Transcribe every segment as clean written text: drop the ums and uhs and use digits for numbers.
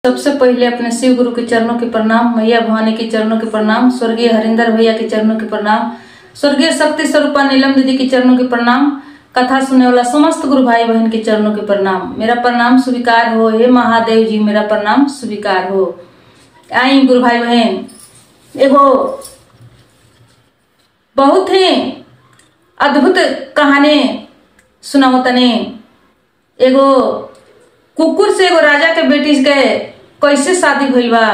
सबसे पहले अपने शिव गुरु के चरणों के प्रणाम, मैया भवानी के चरणों के प्रणाम, स्वर्गीय हरिंदर भैया के चरणों के प्रणाम, स्वर्गीय शक्ति स्वरूपा नीलम दीदी के चरणों के प्रणाम, कथा सुनने वाला समस्त गुरु भाई बहन के चरणों के प्रणाम। मेरा प्रणाम स्वीकार हो, हे महादेव जी मेरा प्रणाम स्वीकार हो। आई गुरु भाई बहन, एगो बहुत ही अद्भुत कहानी सुनाओ तने। एगो कुकुर से एगो राजा के बेटी के कैसे शादी भइल बा,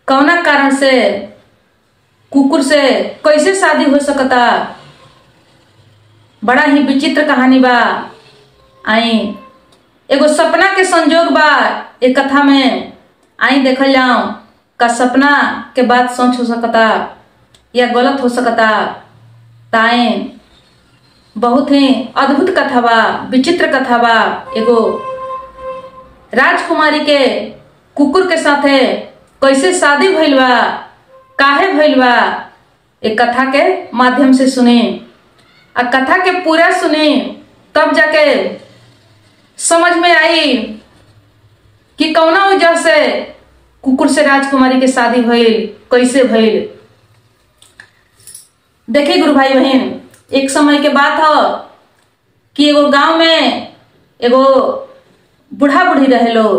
कौना कारण से कुकुर से कैसे शादी हो सकता, बड़ा ही विचित्र कहानी बा। आई एगो सपना के संजोग बा एक कथा में। आई देखल जाओ का सपना के बात सच हो सकता या गलत हो सकता। ताए बहुत ही अद्भुत कथा बा, विचित्र कथा बा। एगो राजकुमारी के कुकुर के साथे कैसे शादी भइल बा, काहे भइल बा, एक कथा के माध्यम से सुने। आ कथा के पूरा सुने तब जाके समझ में आई कि कौना वजह से कुकुर से राजकुमारी के शादी भइल, कैसे भइल। देखिए गुरु भाई बहन, एक समय के बात हो कि एगो गांव में एगो बूढ़ा बूढ़ी रहे लो।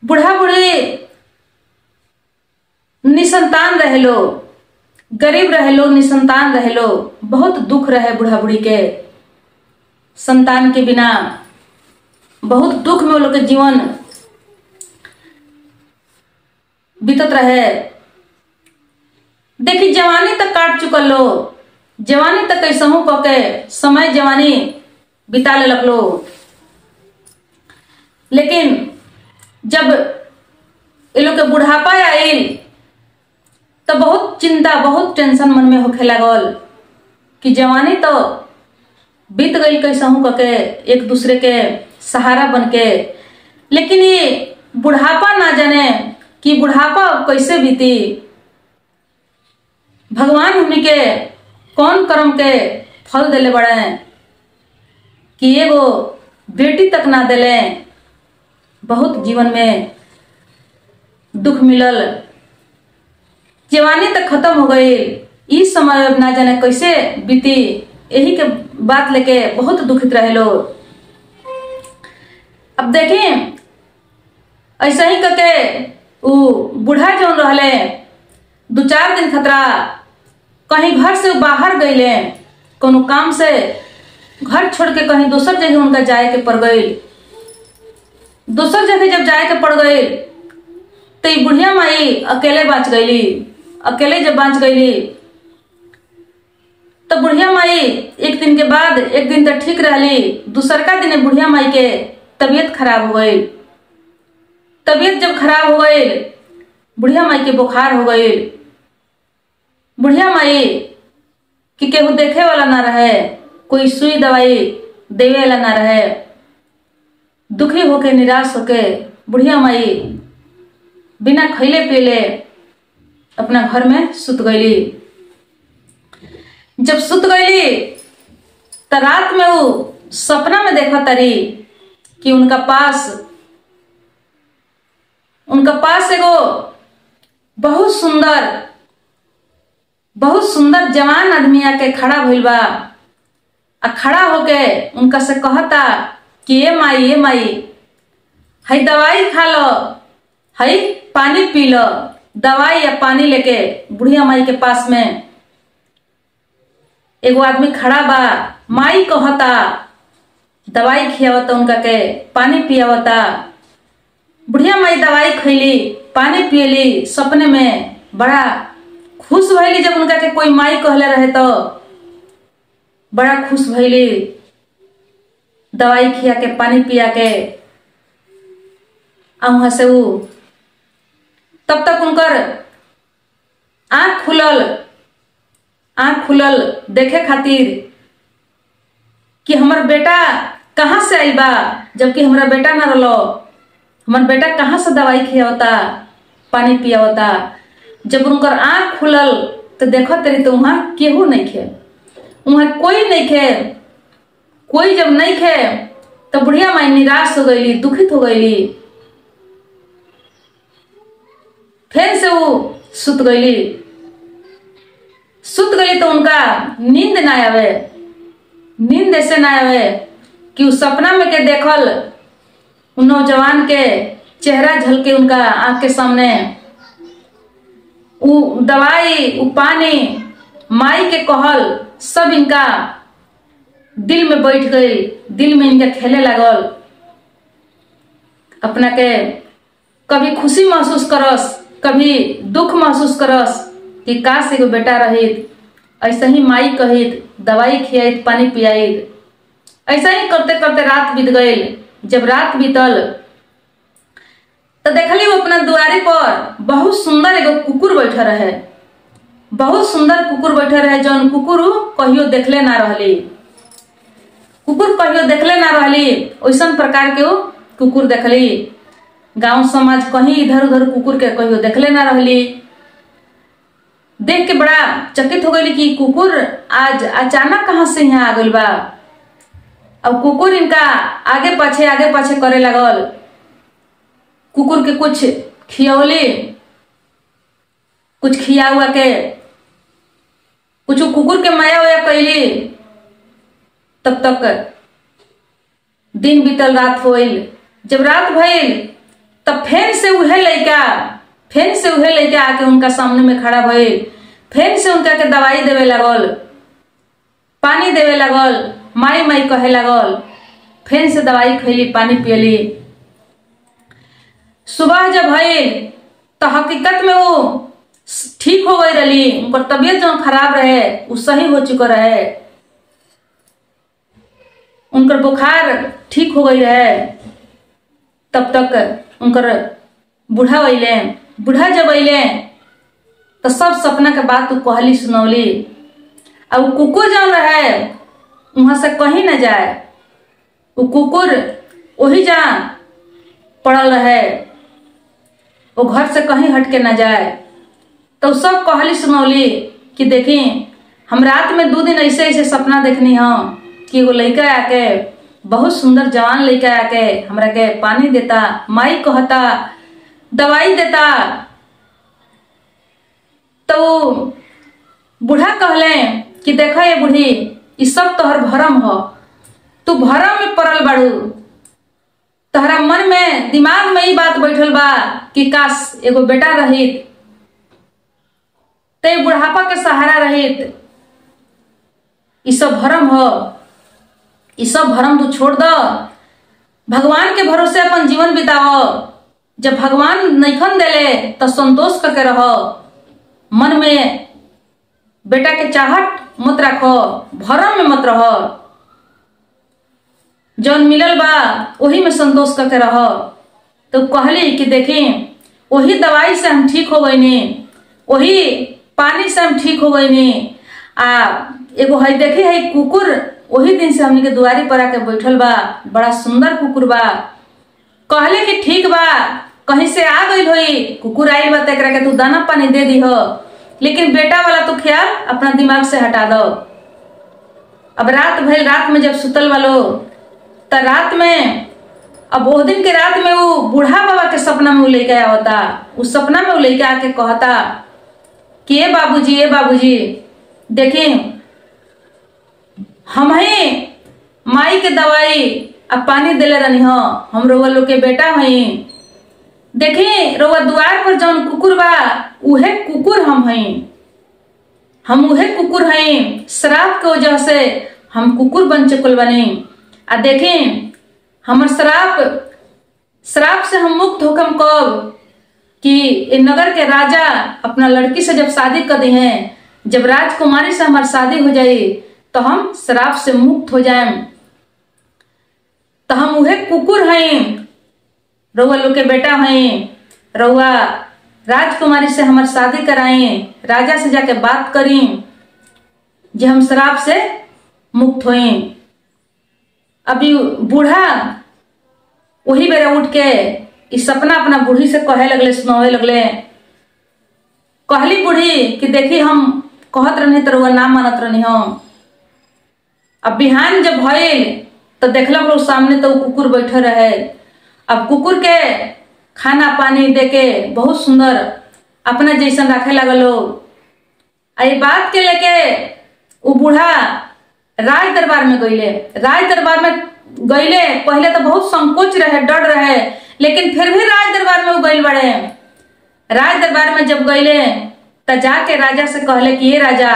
बूढ़ा बूढ़ी निसंतान रहे लो, गरीब रहे लो, निसंतान रहे लो। बहुत दुख रहे बूढ़ा बूढ़ी के संतान के बिना, बहुत दुख में वो लोग के जीवन बीतत रहे। देखी जवानी तक काट चुकल लो, जवानी तक कैसे हूं के समय जवानी बिता ले लग लो। लेकिन जब ये लोग के बुढ़ापा आयल तो बहुत चिंता, बहुत टेंशन मन में होखे लागल कि जवानी तो बीत गई कैसे हूं के एक दूसरे के सहारा बन के। लेकिन ये बुढ़ापा ना जाने कि बुढ़ापा कैसे बीती। भगवान हमनी के कौन कर्म के फल देले बड़े कि एगो बेटी तक ना देले। बहुत जीवन में दुख मिलल, जवानी तक खत्म हो गई। इस समय ना जाने कैसे बीती, यही के बात लेके बहुत दुखित रहे लोग। अब देखें ऐसा ही करके वो बूढ़ा जो रहले 2-4 दिन खतरा कहीं घर से बाहर गईले, कोनो काम से घर छोड़ के कहीं दूसर जगह उनका जाए के पड़ गई। दूसर जगह जब जाए के पड़ गई तो ये बुढ़िया माई अकेले बच गईली। अकेले जब बच गईली तो बुढ़िया माई एक दिन के बाद, एक दिन तो ठीक रहली, दूसर का दिन बुढ़िया माई के तबीयत खराब हो गई। तबीयत जब खराब हो गई, बुढ़िया माई के बुखार हो गई। बुढ़िया माई कि केहू देखे वाला ना रहे, कोई सुई दवाई देवे वाला ना रहे। दुखी होके, निराश होके बुढ़िया माई बिना खैले पीले अपना घर में सुत गईली। जब सुत गईली तो रात में वो सपना में देखा तारी कि उनका पास एगो बहुत सुंदर जवान आदमी आके खड़ा भइल बा। आ खड़ा होके उनका से कहता कि ये माई हई दवाई खा लो, हई पानी पी लो। दवाई या पानी लेके बुढ़िया माई के पास में एगो आदमी खड़ा बा। माई कहता, दवाई खियावता उनका के, पानी पियावता। बुढ़िया माई दवाई खैली, पानी पियली। सपने में बड़ा खुश भइली। जब उनका के कोई माई कहले रहे तो बड़ा खुश भइली। दवाई खिया के, पानी पिया के वहां से वो तब तक उनकर आंख खुलल देखे खातिर कि हमर बेटा कहाँ से आई बा, जबकि हमारा बेटा ना रलो। हमार बेटा कहाँ से दवाई खियावता, पानी पियावता। जब उनकर आंख खुलल तो देखो तेरी तो वहां केहू नहीं खे, वहां कोई नहीं खे। कोई जब नहीं खे तो बुढ़िया माई निराश हो गई, दुखित हो गई। फिर से वो सुत गई तो उनका नींद ना आवे। नींद ऐसे ना आवे कि उस सपना में के देखल उन नौजवान के चेहरा झलके उनका आंख के सामने। वो दवाई, वो पानी, माई के कहल सब इनका दिल में बैठ गई, दिल में इनके खेले लगल। अपना के कभी खुशी महसूस करस, कभी दुख महसूस करस कि काश एगो बेटा रहित, ऐसे ही माई कहित, दवाई खियाइत, पानी पियाइत। ऐसा ही करते करते रात बीत गई। जब रात बीतल तो देखली वो अपना दुआरी पर बहुत सुंदर एगो कुकुर बैठा रहे। बहुत सुंदर कुकुर बैठा रहे, जौन कुकुर कहियो देखले ना रहली। कुकुर कहियो देखले ना रहली, वैसन प्रकार के वो कुकुर देखली। गांव समाज कहीं इधर उधर कुकुर के कहियो देखले ना रहली। देख के बड़ा चकित हो गई कि कुकुर आज अचानक कहाँ से यहाँ आ गई बा। अब कुकुर इनका आगे पाछे करे लगल। कुकुर के कुछ खियौली, कुछ खिया हुआ के, कुछ कुकुर के माया वया कैली। तब तक दिन बीतल, रात होइल। जब रात भइल तब फिर से उहे लइका आके उनका सामने में खड़ा भइल। फिर से उनका के दवाई देवे लगल, पानी देवे लगल, माई माई कहे लगल। फिर से दवाई खैली, पानी पियली। सुबह जब भइल तो हकीकत में वो ठीक हो गई रही। उनकर तबीयत जो खराब रहे वो सही हो चुका रहे। उनकर बुखार ठीक हो गई रहे। तब तक उनकर बूढ़ा अइले। बूढ़ा जब अइले तो सब सपना के बात तू कहली, सुनौली। अब वो कुकुर जौन रहे वहां से कहीं न जाए। वो कुकुर वही जहाँ पड़ल रहे, वो घर से कहीं हट के न जाए। तो सब कहली, सुनौली कि देखी हम रात में 2 दिन ऐसे सपना देखनी हो कि एगो लड़का आके, बहुत सुंदर जवान लड़का आके हमरा के पानी देता, माई कहता, दवाई देता। तो बूढ़ा कहले कि देखा ये बूढ़ी, ये सब तोहर भरम हो। तू भरम में पड़ल बाड़ू। तोहरा मन में, दिमाग में ये बात बैठल बा कि काश एगो बेटा रहित, ते बुढ़ापा के सहारा रहित। ये सब भरम हो। ये सब भरम तू छोड़ दो। भगवान के भरोसे अपन जीवन बिताओ। जब भगवान नैखन देले तो संतोष करके रहो। मन में बेटा के चाहत मत रखो, भरम में मत रहो। जौन मिलल बा वही में संतोष करके रहो। तो कहली कि देखी वही दवाई से हम ठीक हो गईनी, वही पानी से हम ठीक हो गईनी। एगो है देखी है कुकुर, वही दिन से हमनी के दुआरी पर आके बैठल बा। बड़ा सुंदर कुकुर बा। कहले कि ठीक बा, कहीं से आ गई होई, कुकुर आइल बा, एकरा के तू दाना पानी दे दी हो, लेकिन बेटा वाला तो ख्याल अपना दिमाग से हटा दो। अब रात भइल, रात में जब सुतल वालो तो रात में, अब वो दिन के रात में वो बूढ़ा बाबा के सपना में वो लेके आया होता। उस सपना में वो लेके आके कहता कि ए बाबूजी देखिए हम ही माई के दवाई अब पानी दिले रहनी हो, हम रोवा लोग के बेटा हई। देखी रोवा द्वार पर जौन कुकुर बा उहे कुकुर हम हई। हम उहे कुकुर हई। श्राप के वजह से हम कुकुर बन चुकल बनी। देखी हमर श्राप से हम मुक्त होकम कब कि नगर के राजा अपना लड़की से जब शादी कर दी है, जब राजकुमारी से हमारी शादी हो जाए तो हम श्राप से मुक्त हो जाए। तो हम उहे कुकुर हैं, रउआ लोग के बेटा हैं। रउआ राजकुमारी से हमारी शादी कराएं, राजा से जाके बात करें जो हम श्राप से मुक्त होए। अभी बूढ़ा वही बेरा उठ के इस सपना अपना बूढ़ी से कहे लगले, सुनावे लगले। कहली बूढ़ी कि देखी हम कहत रहनी तो रउआ ना मानत रहनी हो। अब बिहान जब भइल तो देखल लोग सामने तो कुकुर बैठे रहे। अब कुकुर के खाना पानी देके बहुत सुंदर अपना जैसन रखे लगल लोग। ये बात के लेके वो बूढ़ा राज दरबार में गईले। राज दरबार में गईले, पहले तो बहुत संकोच रहे, डर रहे, लेकिन फिर भी राज दरबार में वो गईल बड़े। राज दरबार में जब गईले तो जाके राजा से कहले कि ये राजा,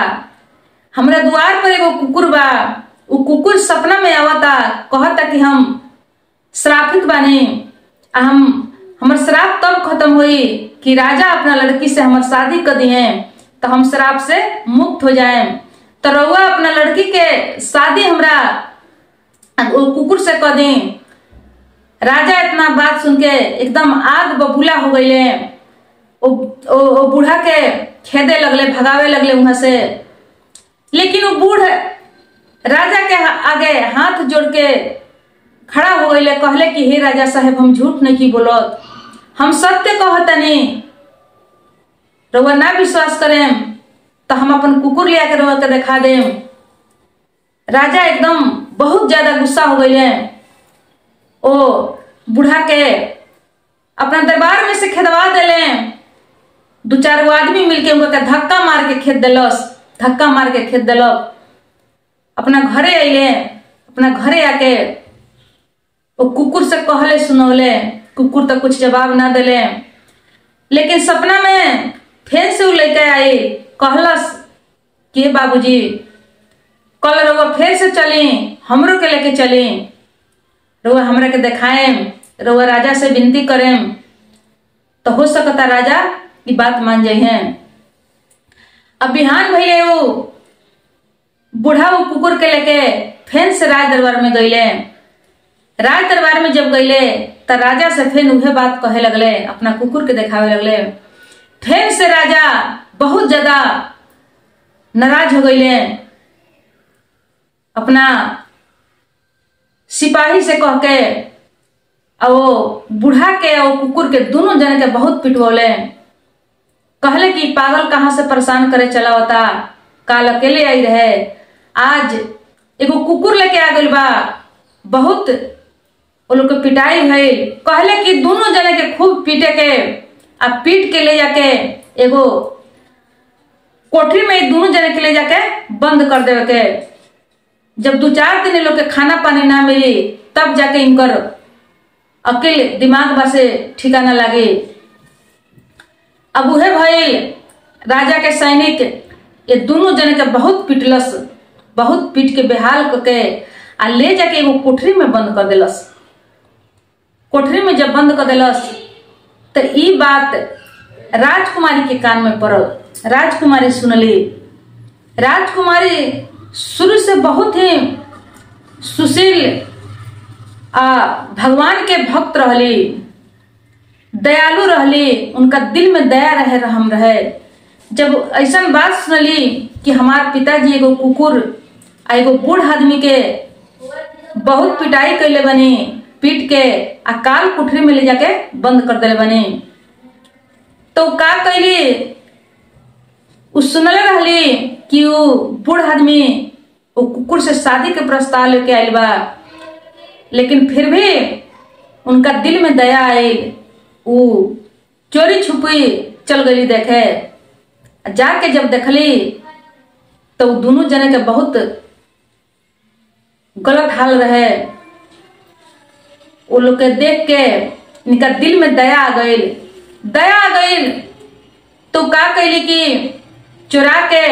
हमरा द्वार पर एगो कुकुर बा, वो कुकुर सपना में आवता, कहता कि हम श्रापित बानी, हमर श्राप तब खत्म हुई कि राजा अपना लड़की से हमर शादी कर दिए तो हम श्राप से मुक्त हो जाए। तो रउआ अपना लड़की के शादी हमरा कुकुर से कर दी। राजा इतना बात सुन के एकदम आग बबूला हो गईले। वो बूढ़ा के खेदे लगले, भगावे लगले वहां से। लेकिन वो बूढ़ राजा के आगे हाथ जोड़ के खड़ा हो गईले, कहले कि हे राजा साहेब, हम झूठ नहीं बोलत, हम सत्य कहतनी। रउआ ना विश्वास करें तो हम अपन कुकुर ले आकर रउआ के दिखा देम। राजा एकदम बहुत ज्यादा गुस्सा हो गईले। ओ बूढ़ा के अपना दरबार में से खेदवा देले। 2-4 गो आदमी मिलके उनका धक्का मार के खेद दिलस, धक्का मार के खेद दिलक। अपना घरे अइले, अपना घरे आके वो कुकुर से कहले सुनौले। कुकुर तो कुछ जवाब ना दिले, लेकिन सपना में फिर से वो लेके आई, कहलस कि बाबूजी कल रउआ फिर से चली, हमरो के लेके चली, रउआ हमरा के दिखाएम, रउआ राजा से विनती करेम तो हो सकता राजा की बात मान जाई है। अब बिहान भइले वो बूढ़ा वो कुकुर के लेके फिर से राज दरबार में गईले। राज दरबार में जब गईले तो राजा से फिर उहे बात कहे लगले, अपना कुकुर के दिखावे लगले। फिर से राजा बहुत ज्यादा नाराज हो गईले। अपना सिपाही से कह के वो बूढ़ा के और कुकुर के दोनों जने के बहुत पिटवौले। कहले कि पागल कहाँ से परेशान करे चला होता, काल अकेले आई रहे, आज एगो कुकुर लेके आ गइल बा, बहुत वो लोग के पिटाई भइल। कहले कि दोनों जने के खूब पीटे के, अब पीट के ले जाके एगो कोठरी में दोनों जने के ले जाके बंद कर देवे के। जब 2-4 दिन लोग के खाना पानी ना मिली तब जाके इनकर अकेले दिमाग बा से ठिकाना लागे। अब उहे भइल, राजा के सैनिक ये दोनों जने के बहुत पिटलस, बहुत पीट के बेहाल करके आ ले जाके एगो कोठरी में बंद कर दिलस। कोठरी में जब बंद कर दिलस तो ई बात राजकुमारी के कान में पड़ल। राजकुमारी सुनली। राजकुमारी शुरू से बहुत ही सुशील भगवान के भक्त रहली, दयालु रहली, उनका दिल में दया रहे, रहम रहे। जब ऐसा बात सुनली कि हमार पिताजी एगो कुकुर आ एगो बूढ़ आदमी के बहुत पिटाई कैले बनी, पीट के आ काल कोठरी में ले जाके बंद कर दिले बनी, तो का कैली, सुनले रहली कि वो बूढ़ आदमी वो कुकुर से शादी के प्रस्ताव लेके आयल बा। लेकिन फिर भी उनका दिल में दया आई, वो चोरी छुपी चल गई देखे। जाके जब देखली तो दोनों जने के बहुत गलत हाल रहे। वो लोग के देख के इनका दिल में दया आ गई। दया आ गई तो का कैली कि चुरा के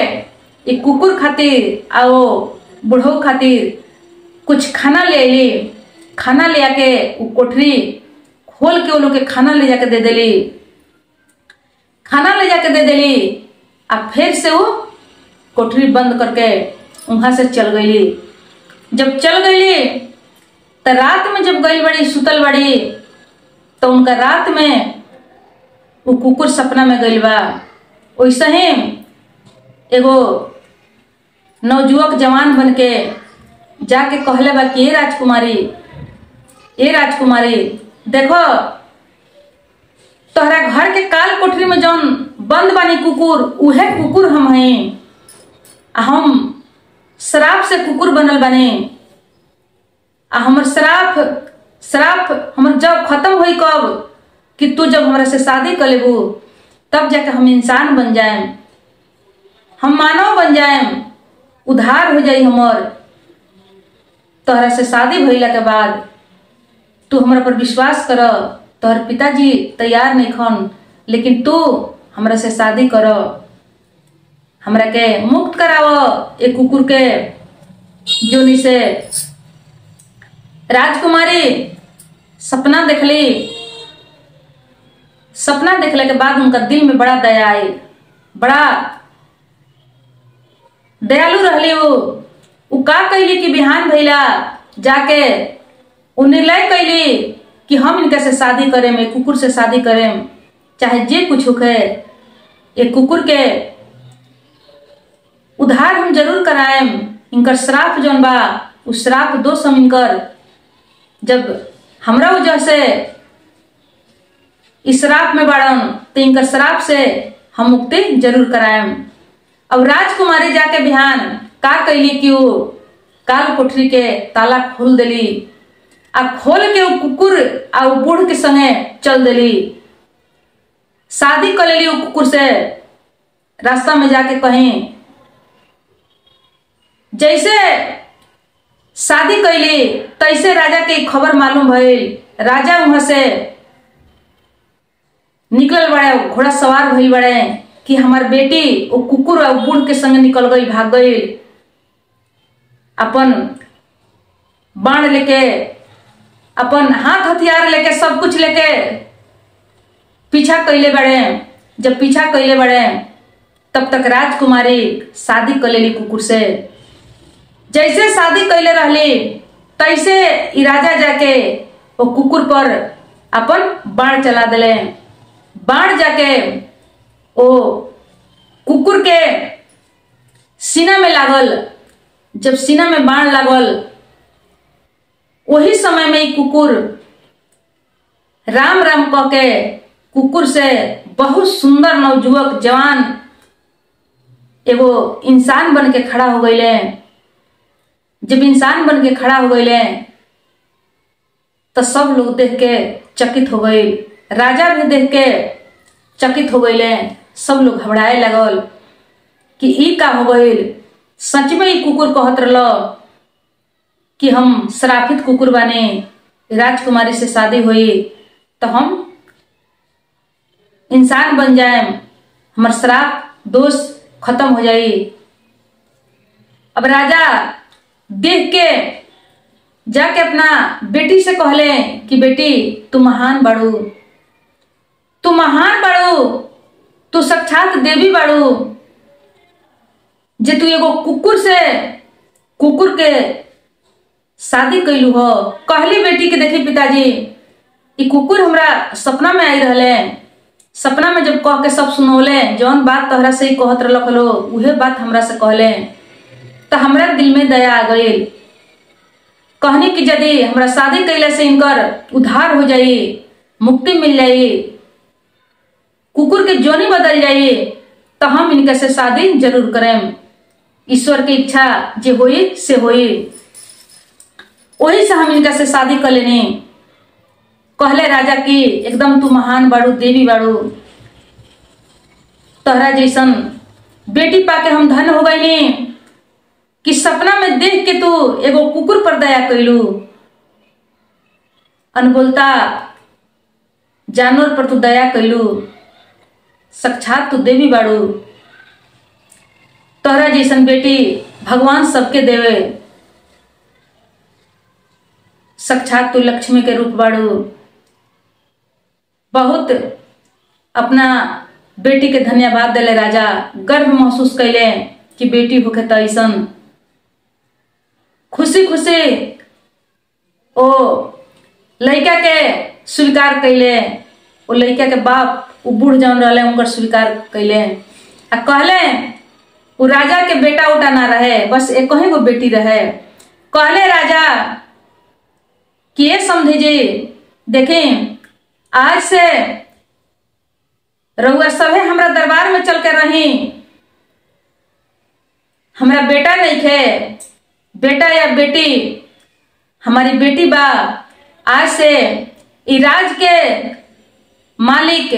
एक कुकुर खातिर आ वो बूढ़ो खातिर कुछ खाना ले ली। खाना ले आके वो कोठरी खोल के वो लोग के खाना ले जाके दे देली। खाना ले जाके दे देली आ फिर से वो कोठरी बंद करके वहां से चल गई। जब चल गई तो रात में जब गई बड़ी सुतल बड़ी तो उनका रात में वो कुकुर सपना में गई बा। वैसे ही एगो नवजुवक जवान बन के जाके कहले बा कि ए राजकुमारी देखो तोहरा घर के काल कोठरी में जौन बंद बानी कुकुर, उहे कुकुर हम हैं। हम श्राप से कुकुर बनल बने। आ हमर श्राप हमर जब खत्म होई कब कि तू जब हमरा से शादी कर लेबू तब जाके हम इंसान बन जाएम, हम मानव बन जाएम, उद्धार हो जाई हमर। तोहरा से शादी भइला के बाद तू हमरा पर विश्वास कर। तोहर पिताजी तैयार नहीं खन, लेकिन तू हमरा से शादी कर, हमरा के मुक्त कराव एक कुकुर के जोनी से। राजकुमारी सपना देखली। सपना देखले के बाद उनका दिल में बड़ा दया आई, बड़ा दयालु रहली। उ का कैली कि बिहान भइला जाके उ निर्णय कैली कि हम इनके से शादी करें, एक कुकुर से शादी करें, चाहे जे कुछ होखे। एक कुकुर के उद्धार हम जरूर कराएम। इनकर श्राप जौन बा उस श्राप दोष हम इनकर, जब हमरा वजह से इस श्राप में बाड़न तो इनकर श्राप से हम मुक्ति जरूर कराएम। अब राजकुमारी जाके बिहान का कैली कि वो काल कोठरी के ताला खोल देली आ खोल के वो कुकुर आ वो बूढ़ के संगे चल देली। शादी कर लेली वो कुकुर से। रास्ता में जाके कहीं जैसे शादी कैली तैसे राजा के खबर मालूम भइल। राजा वहां से निकल बड़े, घोड़ा सवार भइल बड़े कि हमार बेटी वो कुकुर और बूढ़ के संग निकल गई, भाग गई। अपन बाण लेके, अपन हाथ हथियार लेके, सब कुछ लेके पीछा कैले बड़े। जब पीछा कैले बड़े तब तक राजकुमारी शादी कर लेली कुकुर से। जैसे शादी कैले रहली तैसे ई राजा जाके वो कुकुर पर अपन बाण चला दिले। बाण जाके वो कुकुर के सीना में लागल। जब सीना में बाण लागल वही समय में ही कुकुर राम राम कह के कुकुर से बहुत सुंदर नवजुवक जवान एगो इंसान बन के खड़ा हो गईले। जब इंसान बन के खड़ा हो गईले तो सब लोग देख के चकित हो गई। राजा भी देख के चकित हो गईले। सब लोग घबराए लगल कि ई का हो गईल। सच में ही कुकुर कहत रहल कि हम श्रापित कुकुर बानी, राजकुमारी से शादी हुई तो हम इंसान बन जाएम, हमार श्राप दोष खत्म हो जाई। अब राजा देख के जाके अपना बेटी से कहले कि बेटी तू महान बाड़ू, तू महान बाड़ू, तू साक्षात देवी बाड़ू जे तू एगो कुकुर के शादी कैलू हो। कहली बेटी के देखी पिताजी ई कुकुर हमरा सपना में आई रहले। सपना में जब कह के सब सुनौले, जौन बात तोहरा से ही कहत रहलक हलो उहे बात हमरा से कहले तो हमरा दिल में दया आ गई। कहनी कि यदि हमरा शादी कैले से इनकर उद्धार हो जाई, मुक्ति मिल जाई, कुकुर के जोनी बदल जाई तो हम इनके से शादी जरूर करें। ईश्वर की इच्छा जे होई से होई, वही से हम इनका से शादी कर लेनी। कहले राजा की एकदम तू महान बाड़ू, देवी बाड़ू, तोहरा जैसन बेटी पाके हम धन्य हो गईनी कि सपना में देख के तू एगो कुकुर पर दया कैलू। अनबोलता जानवर पर तू दया कैलू। साक्षात तू देवी बाड़ू। तोहरा जैसन बेटी भगवान सबके देवे। साक्षात तू लक्ष्मी के रूप बाड़ू। बहुत अपना बेटी के धन्यवाद दिले राजा। गर्व महसूस कैले कि बेटी होके तो ऐसन। खुशी खुशी ओ लड़का के स्वीकार कैले। वो लड़का के बाप वो बूढ़ जौन रहले उनकर स्वीकार कैले आ कहले वो राजा के बेटा उटा ना रहे, बस एक ही गो बेटी रहे। कहले राजा कि ये समझे जी देखें आज से रउआ सभे हमरा दरबार में चल के रही। हमरा बेटा नहीं खे, बेटा या बेटी हमारी बेटी बा आज से ई राज के मालिक,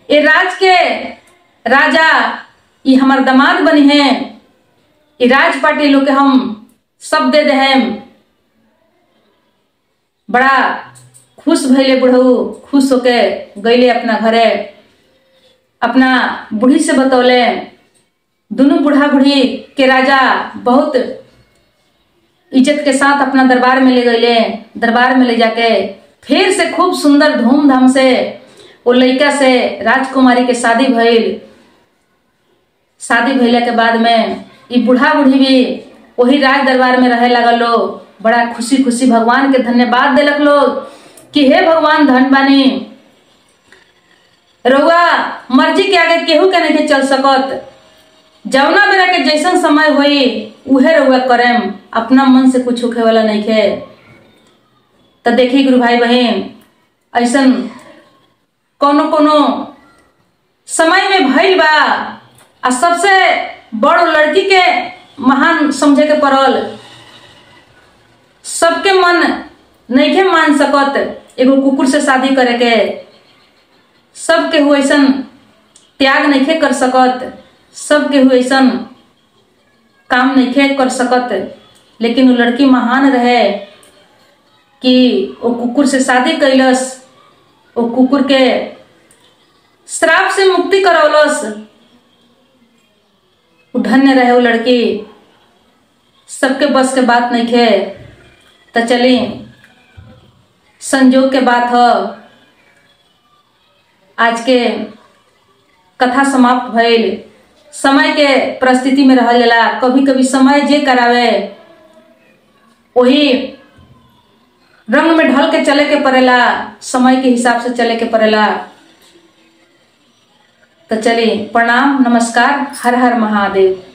ये राज के राजा ये हमार दामाद बनी है। ये राज पार्टी लोग के हम सब दे दें। बड़ा खुश भइले बुढ़ऊ, खुश होके गईले अपना घरे, अपना बूढ़ी से बतौले। दोनों बूढ़ा बूढ़ी के राजा बहुत इज्जत के साथ अपना दरबार में ले गईले। दरबार में ले जाके फिर से खूब सुंदर धूमधाम से वो लड़का से राजकुमारी के शादी भइल। शादी भइला के बाद में ये बूढ़ा बूढ़ी भी वही राज दरबार में रहे लगल लोग। बड़ा खुशी खुशी भगवान के धन्यवाद देलक लोग कि हे भगवान धन बानी, रउआ मर्जी के आगे केहू के नहीं चल सकत। जवना बेरा के जैसन समय होई उहे रउआ करेम, अपना मन से कुछ होखे वाला नहीं है। तो देखी गुरु भाई बहन, ऐसन कोनो कोनो समय में भइल बा। आ सबसे बड़ लड़की के महान समझे के पड़ल। सबके मन नहीं के मान सकत एगो कुकुर से शादी करे के। सबके हुए ऐसन त्याग नहीं के कर सकत, सबके हुए ऐसन काम नहीं के कर सकत। लेकिन वो लड़की महान रहे कि वो कुकुर से शादी कैलस, वो कुकुर के श्राप से मुक्ति करौलस। धन्य रहे वो लड़की। सबके बस के बात नहीं खे। तो चली संजोग के बात हो, आज के कथा समाप्त भइल। समय के परिस्थिति में रहल जाला, कभी कभी समय जे करावे वही रंग में ढल के चले के पड़ेला, समय के हिसाब से चले के पड़ेला। तो चलिए प्रणाम, नमस्कार, हर हर महादेव।